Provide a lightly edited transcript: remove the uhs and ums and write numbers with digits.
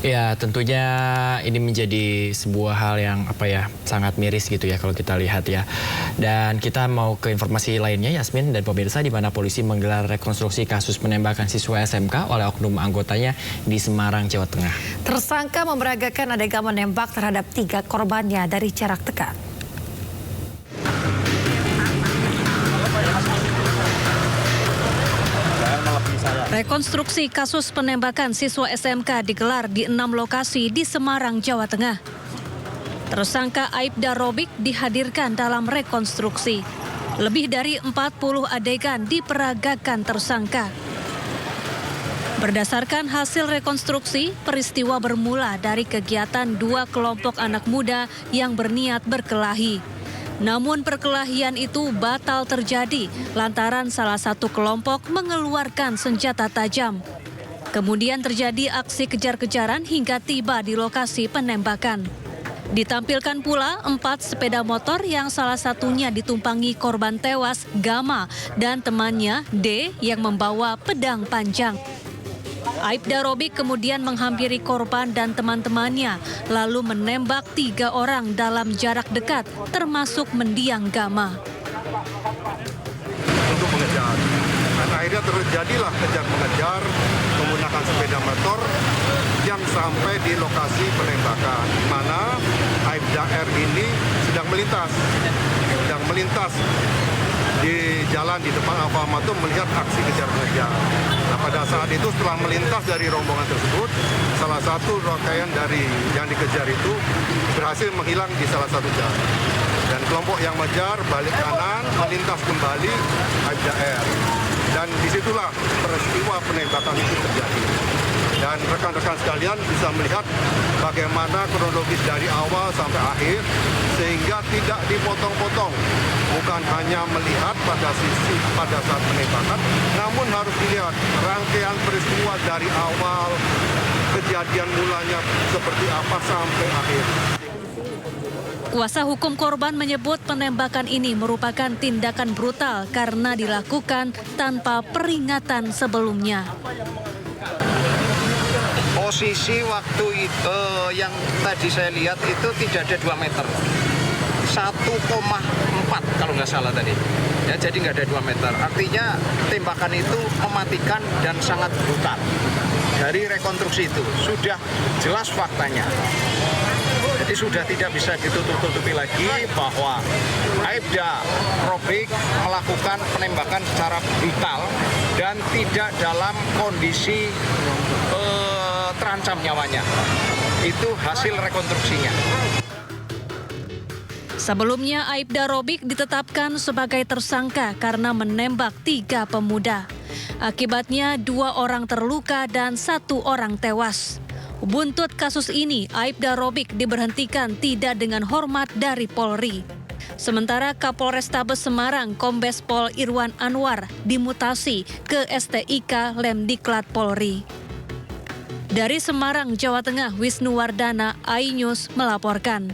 Ya, tentunya ini menjadi sebuah hal yang sangat miris gitu ya kalau kita lihat ya. Dan kita mau ke informasi lainnya, Yasmin dan pemirsa, di mana polisi menggelar rekonstruksi kasus penembakan siswa SMK oleh oknum anggotanya di Semarang, Jawa Tengah. Tersangka memperagakan adegan menembak terhadap 3 korbannya dari jarak dekat. Rekonstruksi kasus penembakan siswa SMK digelar di 6 lokasi di Semarang, Jawa Tengah. Tersangka Aibda Robik dihadirkan dalam rekonstruksi. Lebih dari 40 adegan diperagakan tersangka. Berdasarkan hasil rekonstruksi, peristiwa bermula dari kegiatan 2 kelompok anak muda yang berniat berkelahi. Namun perkelahian itu batal terjadi lantaran salah satu kelompok mengeluarkan senjata tajam. Kemudian terjadi aksi kejar-kejaran hingga tiba di lokasi penembakan. Ditampilkan pula 4 sepeda motor yang salah satunya ditumpangi korban tewas Gama dan temannya D yang membawa pedang panjang. Aibda Robik kemudian menghampiri korban dan teman-temannya, lalu menembak 3 orang dalam jarak dekat, termasuk mendiang Gama. Untuk mengejar, dan akhirnya terjadilah kejar-mengejar menggunakan sepeda motor yang sampai di lokasi penembakan, di mana Aibda R ini sedang melintas di jalan di depan Alfamart itu melihat aksi kejar-mengejar. Nah, pada saat itu setelah melintas dari rombongan tersebut, salah satu rangkaian dari yang dikejar itu berhasil menghilang di salah satu jalan. Dan kelompok yang mengejar balik kanan, melintas kembali Aibda R. Dan disitulah peristiwa penembakan itu terjadi. Dan rekan-rekan sekalian bisa melihat bagaimana kronologis dari awal sampai akhir, sehingga tidak dipotong-potong. Bukan hanya melihat pada saat penembakan, namun harus dilihat rangkaian peristiwa dari awal, kejadian mulanya seperti apa sampai akhir. Kuasa hukum korban menyebut penembakan ini merupakan tindakan brutal karena dilakukan tanpa peringatan sebelumnya. Posisi waktu itu yang tadi saya lihat itu tidak ada 2 meter. 1,4 kalau nggak salah tadi. Ya, jadi nggak ada 2 meter. Artinya tembakan itu mematikan dan sangat brutal. Dari rekonstruksi itu sudah jelas faktanya. Jadi sudah tidak bisa ditutup-tutupi lagi bahwa Aibda Robik melakukan penembakan secara brutal dan tidak dalam kondisi terancam nyawanya. Itu hasil rekonstruksinya. Sebelumnya Aibda Robik ditetapkan sebagai tersangka karena menembak 3 pemuda. Akibatnya 2 orang terluka dan 1 orang tewas. Buntut kasus ini, Aibda Robik diberhentikan tidak dengan hormat dari Polri. Sementara Kapolrestabes Semarang Kombes Pol Irwan Anwar dimutasi ke STIK Lemdiklat Polri. Dari Semarang, Jawa Tengah, Wisnu Wardana, iNews melaporkan.